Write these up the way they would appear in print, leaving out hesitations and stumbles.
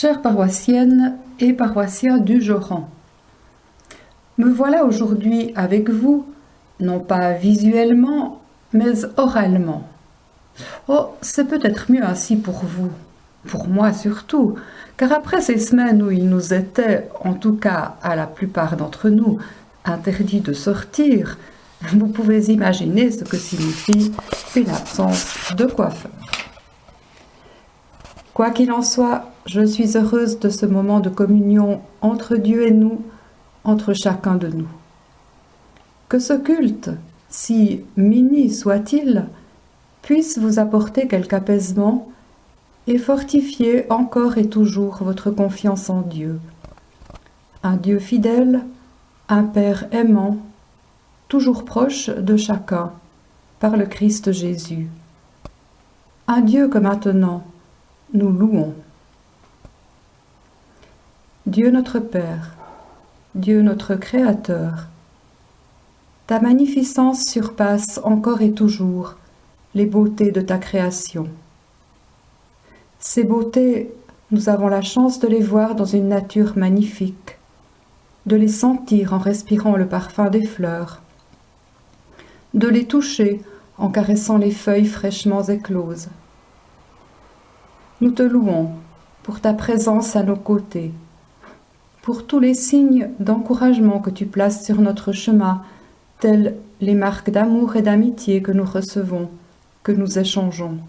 Chères paroissiennes et paroissiens du Joran, me voilà aujourd'hui avec vous, non pas visuellement, mais oralement. Oh, c'est peut-être mieux ainsi pour vous, pour moi surtout, car après ces semaines où il nous était, en tout cas à la plupart d'entre nous, interdit de sortir, vous pouvez imaginer ce que signifie une absence de coiffeur. Quoi qu'il en soit, je suis heureuse de ce moment de communion entre Dieu et nous, entre chacun de nous. Que ce culte, si mini soit-il, puisse vous apporter quelque apaisement et fortifier encore et toujours votre confiance en Dieu. Un Dieu fidèle, un Père aimant, toujours proche de chacun, par le Christ Jésus. Un Dieu que maintenant, nous louons. Dieu notre Père, Dieu notre Créateur, ta magnificence surpasse encore et toujours les beautés de ta création. Ces beautés, nous avons la chance de les voir dans une nature magnifique, de les sentir en respirant le parfum des fleurs, de les toucher en caressant les feuilles fraîchement écloses. Nous te louons pour ta présence à nos côtés, pour tous les signes d'encouragement que tu places sur notre chemin, telles les marques d'amour et d'amitié que nous recevons, que nous échangeons.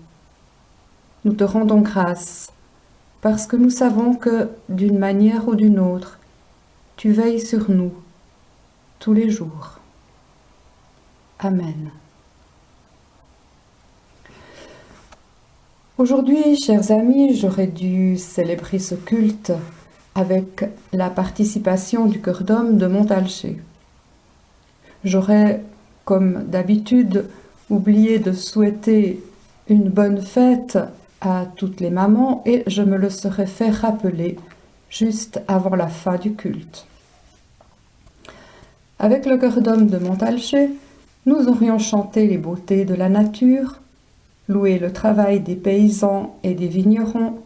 Nous te rendons grâce, parce que nous savons que, d'une manière ou d'une autre, tu veilles sur nous, tous les jours. Amen. Aujourd'hui, chers amis, j'aurais dû célébrer ce culte avec la participation du chœur d'homme de Montalchet. J'aurais, comme d'habitude, oublié de souhaiter une bonne fête à toutes les mamans et je me le serais fait rappeler juste avant la fin du culte. Avec le chœur d'homme de Montalchet, nous aurions chanté les beautés de la nature, loué le travail des paysans et des vignerons,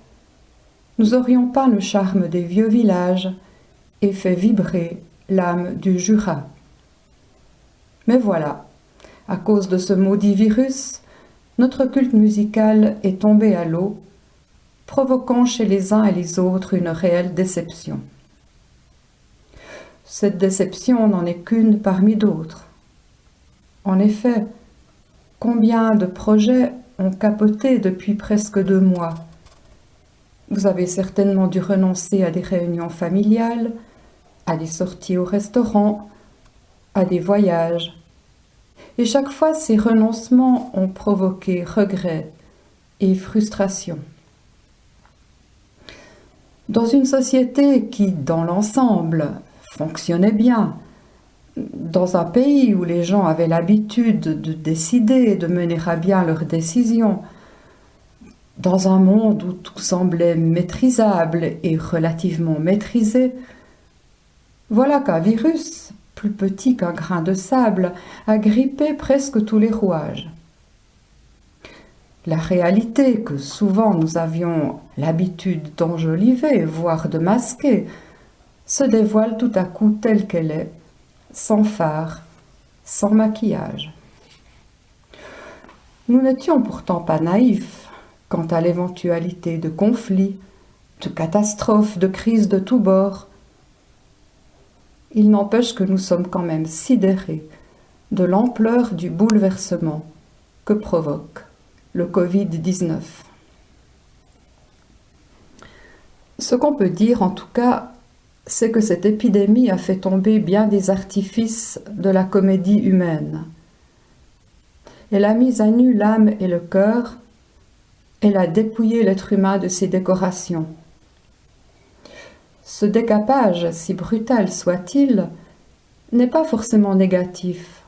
nous aurions peint le charme des vieux villages et fait vibrer l'âme du Jura. Mais voilà, à cause de ce maudit virus, notre culte musical est tombé à l'eau, provoquant chez les uns et les autres une réelle déception. Cette déception n'en est qu'une parmi d'autres. En effet, combien de projets ont capoté depuis presque 2 mois? Vous avez certainement dû renoncer à des réunions familiales, à des sorties au restaurant, à des voyages. Et chaque fois, ces renoncements ont provoqué regrets et frustration. Dans une société qui, dans l'ensemble, fonctionnait bien, dans un pays où les gens avaient l'habitude de décider et de mener à bien leurs décisions, dans un monde où tout semblait maîtrisable et relativement maîtrisé, voilà qu'un virus, plus petit qu'un grain de sable, a grippé presque tous les rouages. La réalité que souvent nous avions l'habitude d'enjoliver, voire de masquer, se dévoile tout à coup telle qu'elle est, sans fard, sans maquillage. Nous n'étions pourtant pas naïfs quant à l'éventualité de conflits, de catastrophes, de crises de tous bords. Il n'empêche que nous sommes quand même sidérés de l'ampleur du bouleversement que provoque le Covid-19. Ce qu'on peut dire en tout cas, c'est que cette épidémie a fait tomber bien des artifices de la comédie humaine. Elle a mis à nu l'âme et le cœur, elle a dépouillé l'être humain de ses décorations. Ce décapage, si brutal soit-il, n'est pas forcément négatif.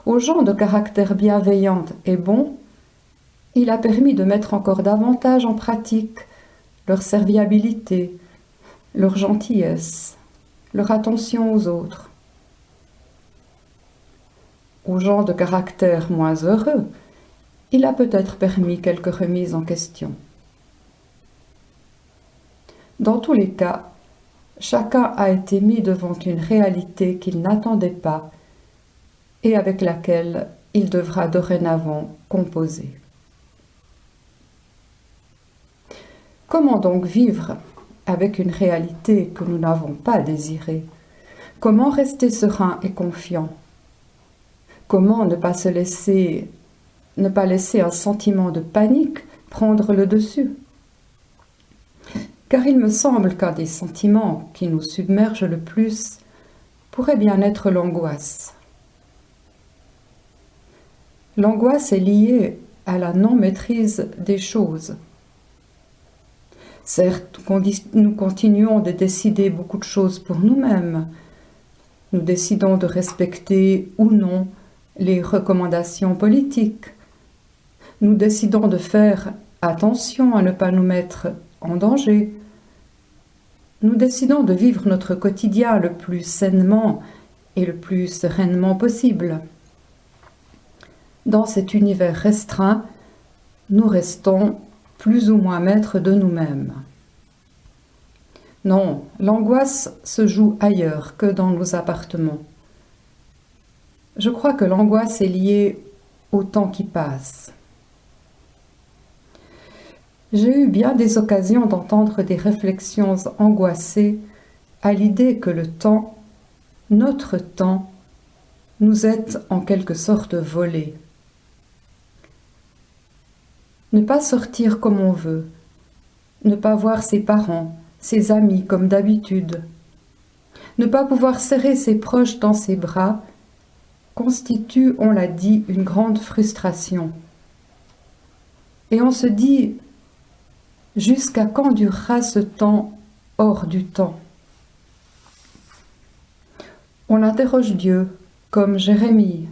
Aux gens de caractère bienveillant et bon, il a permis de mettre encore davantage en pratique leur serviabilité, leur gentillesse, leur attention aux autres. Aux gens de caractère moins heureux, il a peut-être permis quelques remises en question. Dans tous les cas, chacun a été mis devant une réalité qu'il n'attendait pas et avec laquelle il devra dorénavant composer. Comment donc vivre avec une réalité que nous n'avons pas désirée? Comment rester serein et confiant? Comment ne pas laisser un sentiment de panique prendre le dessus? Car il me semble qu'un des sentiments qui nous submerge le plus pourrait bien être l'angoisse. L'angoisse est liée à la non-maîtrise des choses. Certes, nous continuons de décider beaucoup de choses pour nous-mêmes. Nous décidons de respecter ou non les recommandations politiques. Nous décidons de faire attention à ne pas nous mettre en danger. Nous décidons de vivre notre quotidien le plus sainement et le plus sereinement possible. Dans cet univers restreint, nous restons plus ou moins maîtres de nous-mêmes. Non, l'angoisse se joue ailleurs que dans nos appartements. Je crois que l'angoisse est liée au temps qui passe. J'ai eu bien des occasions d'entendre des réflexions angoissées à l'idée que le temps, notre temps, nous est en quelque sorte volé. Ne pas sortir comme on veut, ne pas voir ses parents, ses amis comme d'habitude, ne pas pouvoir serrer ses proches dans ses bras, constitue, on l'a dit, une grande frustration. Et on se dit, jusqu'à quand durera ce temps hors du temps? On interroge Dieu, comme Jérémie.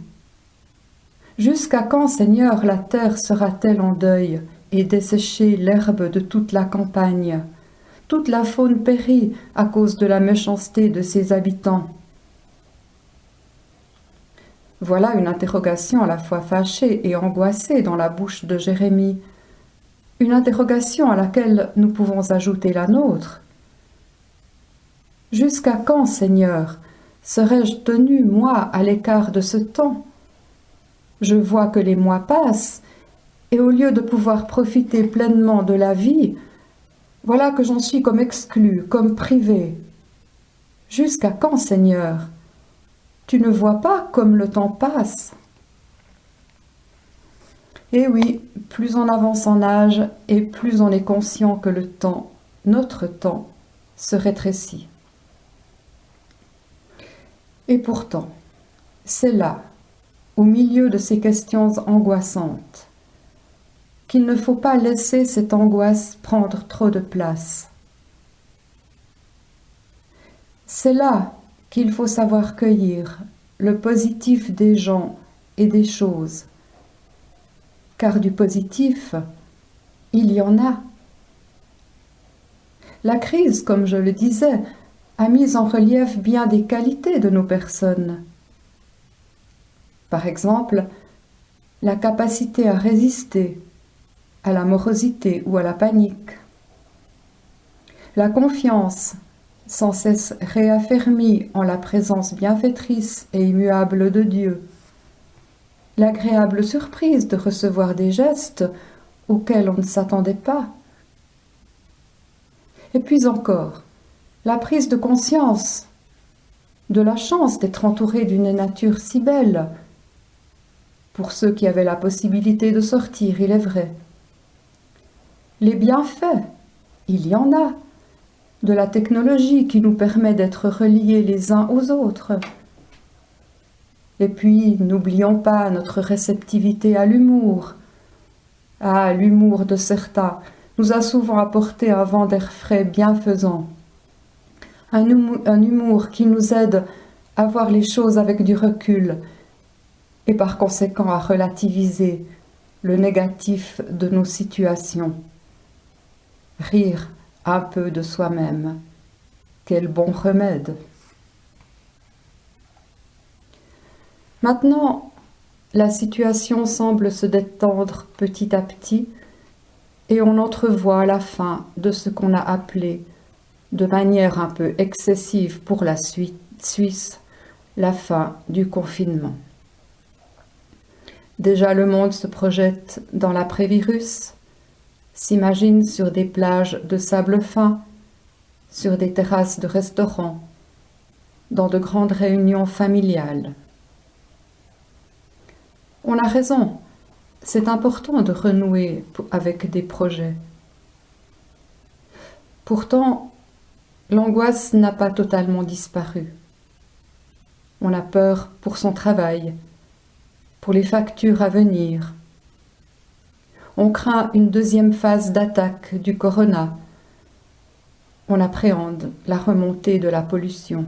Jusqu'à quand, Seigneur, la terre sera-t-elle en deuil et desséchée l'herbe de toute la campagne? Toute la faune périt à cause de la méchanceté de ses habitants. Voilà une interrogation à la fois fâchée et angoissée dans la bouche de Jérémie. Une interrogation à laquelle nous pouvons ajouter la nôtre. Jusqu'à quand, Seigneur, serais-je tenu, moi, à l'écart de ce temps? Je vois que les mois passent, et au lieu de pouvoir profiter pleinement de la vie, voilà que j'en suis comme exclu, comme privé. Jusqu'à quand, Seigneur? Tu ne vois pas comme le temps passe? Et oui, plus on avance en âge et plus on est conscient que le temps, notre temps, se rétrécit. Et pourtant, c'est là, au milieu de ces questions angoissantes, qu'il ne faut pas laisser cette angoisse prendre trop de place. C'est là qu'il faut savoir cueillir le positif des gens et des choses, car du positif, il y en a. La crise, comme je le disais, a mis en relief bien des qualités de nos personnes. Par exemple, la capacité à résister à la morosité ou à la panique. La confiance, sans cesse réaffermie en la présence bienfaitrice et immuable de Dieu. L'agréable surprise de recevoir des gestes auxquels on ne s'attendait pas. Et puis encore, la prise de conscience de la chance d'être entouré d'une nature si belle, pour ceux qui avaient la possibilité de sortir, il est vrai. Les bienfaits, il y en a, de la technologie qui nous permet d'être reliés les uns aux autres. Et puis, n'oublions pas notre réceptivité à l'humour. Ah, l'humour de certains nous a souvent apporté un vent d'air frais bienfaisant. Un humour qui nous aide à voir les choses avec du recul et par conséquent à relativiser le négatif de nos situations. Rire un peu de soi-même, quel bon remède! Maintenant, la situation semble se détendre petit à petit et on entrevoit la fin de ce qu'on a appelé de manière un peu excessive pour la Suisse, la fin du confinement. Déjà le monde se projette dans l'après-virus, s'imagine sur des plages de sable fin, sur des terrasses de restaurants, dans de grandes réunions familiales. On a raison, c'est important de renouer avec des projets. Pourtant, l'angoisse n'a pas totalement disparu. On a peur pour son travail, pour les factures à venir. On craint une deuxième phase d'attaque du corona. On appréhende la remontée de la pollution.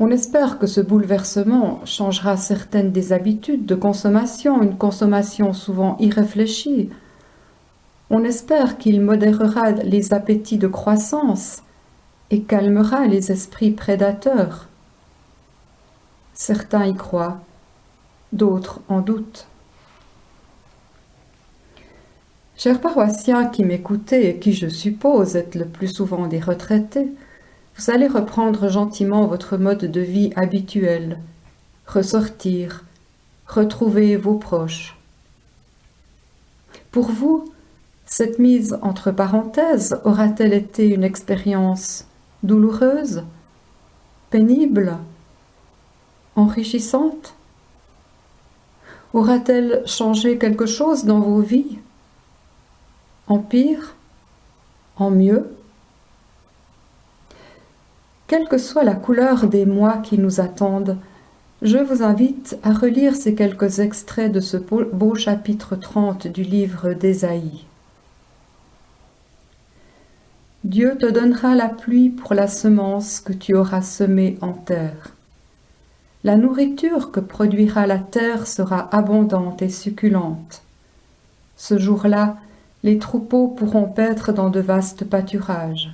On espère que ce bouleversement changera certaines des habitudes de consommation, une consommation souvent irréfléchie. On espère qu'il modérera les appétits de croissance et calmera les esprits prédateurs. Certains y croient, d'autres en doutent. Chers paroissiens qui m'écoutez et qui, je suppose, êtes le plus souvent des retraités, vous allez reprendre gentiment votre mode de vie habituel, ressortir, retrouver vos proches. Pour vous, cette mise entre parenthèses aura-t-elle été une expérience douloureuse, pénible, enrichissante? Aura-t-elle changé quelque chose dans vos vies? En pire? En mieux? Quelle que soit la couleur des mois qui nous attendent, je vous invite à relire ces quelques extraits de ce beau chapitre 30 du livre d'Ésaïe. Dieu te donnera la pluie pour la semence que tu auras semée en terre. La nourriture que produira la terre sera abondante et succulente. Ce jour-là, les troupeaux pourront paître dans de vastes pâturages.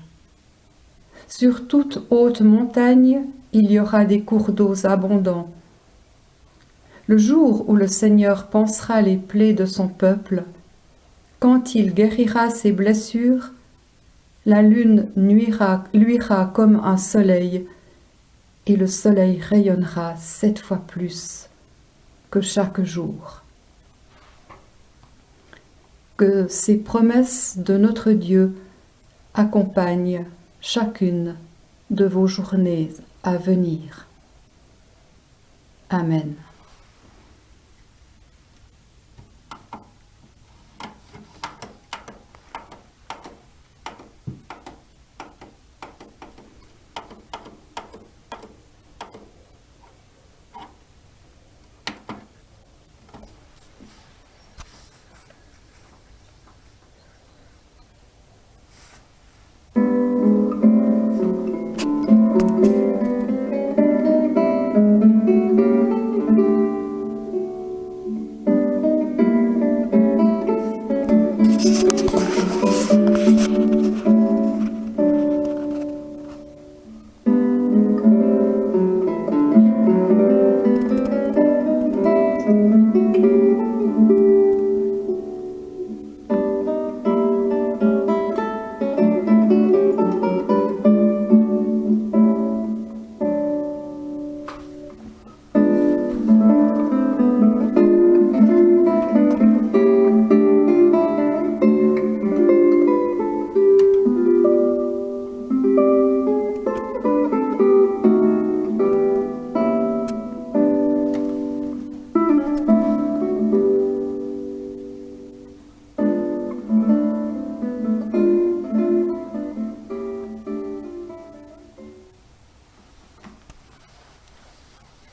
Sur toute haute montagne, il y aura des cours d'eau abondants. Le jour où le Seigneur pansera les plaies de son peuple, quand il guérira ses blessures, la lune luira comme un soleil, et le soleil rayonnera 7 fois plus que chaque jour. Que ces promesses de notre Dieu accompagnent chacune de vos journées à venir. Amen.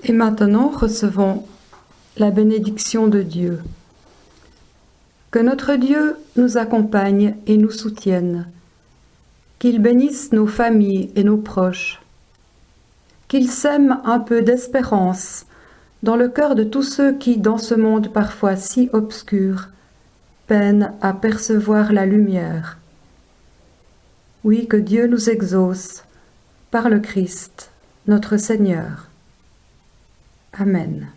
Et maintenant, recevons la bénédiction de Dieu. Que notre Dieu nous accompagne et nous soutienne, qu'il bénisse nos familles et nos proches, qu'il sème un peu d'espérance dans le cœur de tous ceux qui, dans ce monde parfois si obscur, peinent à percevoir la lumière. Oui, que Dieu nous exauce par le Christ, notre Seigneur. Amen.